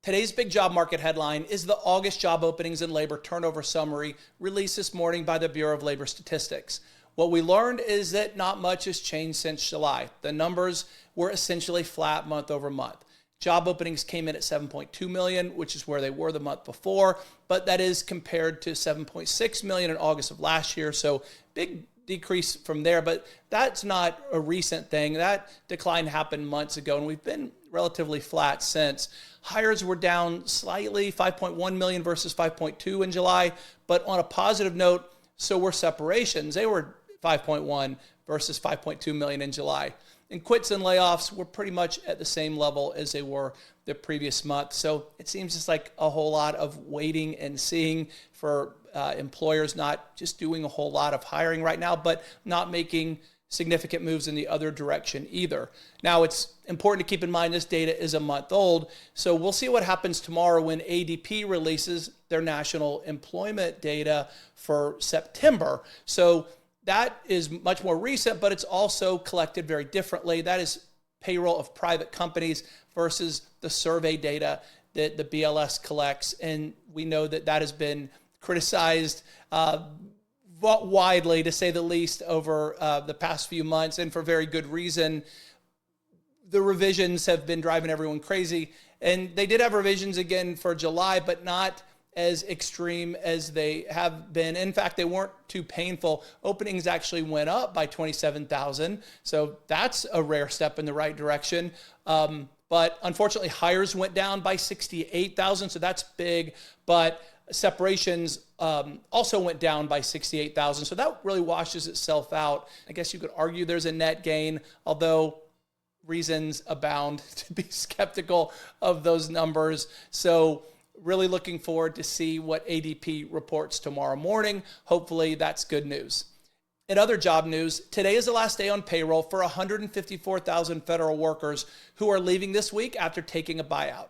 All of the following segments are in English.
Today's big job market headline is the August job openings and labor turnover summary released this morning by the Bureau of Labor Statistics. What we learned is that not much has changed since July. The numbers were essentially flat month over month. Job openings came in at 7.2 million, which is where they were the month before, but that is compared to 7.6 million in August of last year. So big decrease from there, but that's not a recent thing. That decline happened months ago, and we've been relatively flat since. Hires were down slightly, 5.1 million versus 5.2 in July, but on a positive note, so were separations. They were 5.1 versus 5.2 million in July. And quits and layoffs were pretty much at the same level as they were the previous month. So it seems just like a whole lot of waiting and seeing for employers, not just doing a whole lot of hiring right now, but not making significant moves in the other direction either. Now, it's important to keep in mind this data is a month old, so we'll see what happens tomorrow when ADP releases their national employment data for September. So that is much more recent, but it's also collected very differently. That is payroll of private companies versus the survey data that the BLS collects, and we know that that has been criticized widely, to say the least, over the past few months, and for very good reason. The revisions have been driving everyone crazy, and they did have revisions again for July, but not as extreme as they have been. In fact, they weren't too painful. Openings actually went up by 27,000, so that's a rare step in the right direction. But unfortunately, hires went down by 68,000, so that's big, but separations also went down by 68,000. So that really washes itself out. I guess you could argue there's a net gain, although reasons abound to be skeptical of those numbers. So really looking forward to see what ADP reports tomorrow morning. Hopefully that's good news. In other job news, today is the last day on payroll for 154,000 federal workers who are leaving this week after taking a buyout.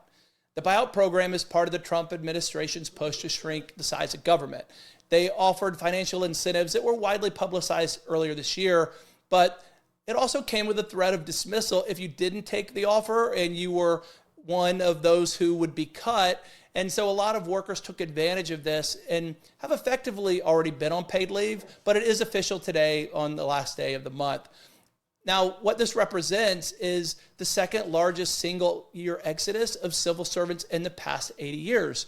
The buyout program is part of the Trump administration's push to shrink the size of government. They offered financial incentives that were widely publicized earlier this year, but it also came with a threat of dismissal if you didn't take the offer and you were one of those who would be cut. And so a lot of workers took advantage of this and have effectively already been on paid leave, but it is official today on the last day of the month. Now, what this represents is the second largest single year exodus of civil servants in the past 80 years.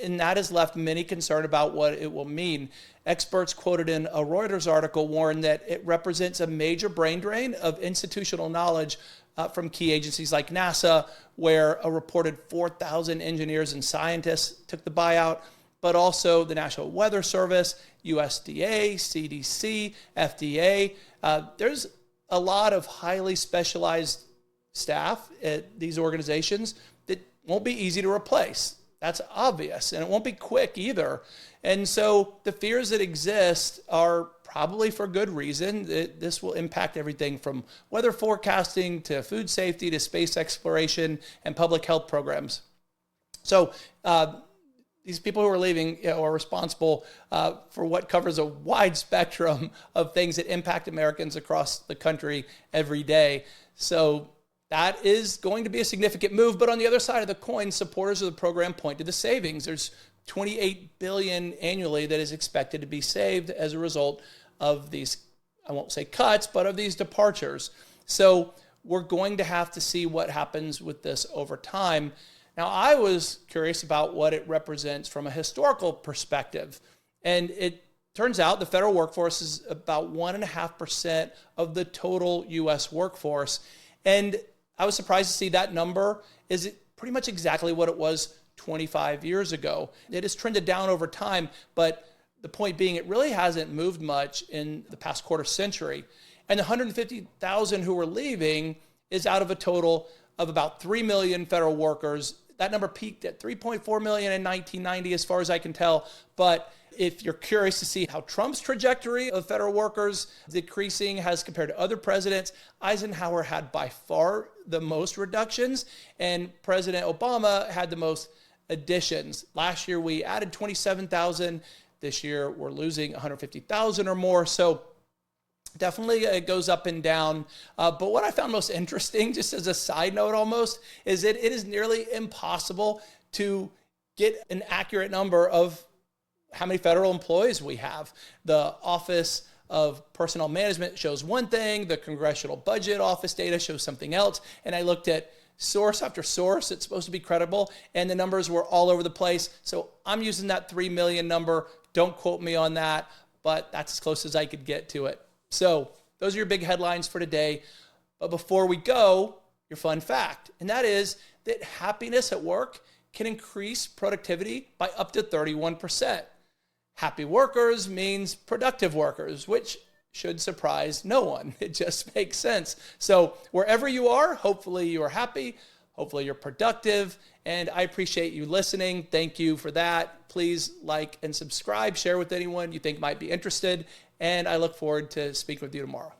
And that has left many concerned about what it will mean. Experts quoted in a Reuters article warn that it represents a major brain drain of institutional knowledge from key agencies like NASA, where a reported 4,000 engineers and scientists took the buyout, but also the National Weather Service, USDA, CDC, FDA. There's a lot of highly specialized staff at these organizations that won't be easy to replace. That's obvious, and it won't be quick either. And so the fears that exist are probably for good reason. This will impact everything from weather forecasting to food safety to space exploration and public health programs. So these people who are leaving are responsible for what covers a wide spectrum of things that impact Americans across the country every day. So that is going to be a significant move. But on the other side of the coin, supporters of the program point to the savings. There's $28 billion annually that is expected to be saved as a result of these, I won't say cuts, but of these departures. So we're going to have to see what happens with this over time. Now, I was curious about what it represents from a historical perspective. And it turns out the federal workforce is about 1.5% of the total U.S. workforce. And I was surprised to see that number is pretty much exactly what it was 25 years ago. It has trended down over time, but the point being it really hasn't moved much in the past quarter century. And the 150,000 who are leaving is out of a total of about 3 million federal workers. That number peaked at 3.4 million in 1990, as far as I can tell. But if you're curious to see how Trump's trajectory of federal workers decreasing has compared to other presidents, Eisenhower had by far the most reductions, and President Obama had the most additions. Last year, we added 27,000. This year, we're losing 150,000 or more. So Definitely it goes up and down. But what I found most interesting, just as a side note almost, is that it is nearly impossible to get an accurate number of how many federal employees we have. The Office of Personnel Management shows one thing, the Congressional Budget Office data shows something else, and I looked at source after source. It's supposed to be credible, and the numbers were all over the place. So I'm using that 3 million number. Don't quote me on that, but that's as close as I could get to it. So those are your big headlines for today. But before we go, your fun fact, and that is that happiness at work can increase productivity by up to 31%. Happy workers means productive workers, which should surprise no one. It just makes sense. So wherever you are, hopefully you are happy. Hopefully you're productive. And I appreciate you listening. Thank you for that. Please like and subscribe. Share with anyone you think might be interested. And I look forward to speaking with you tomorrow.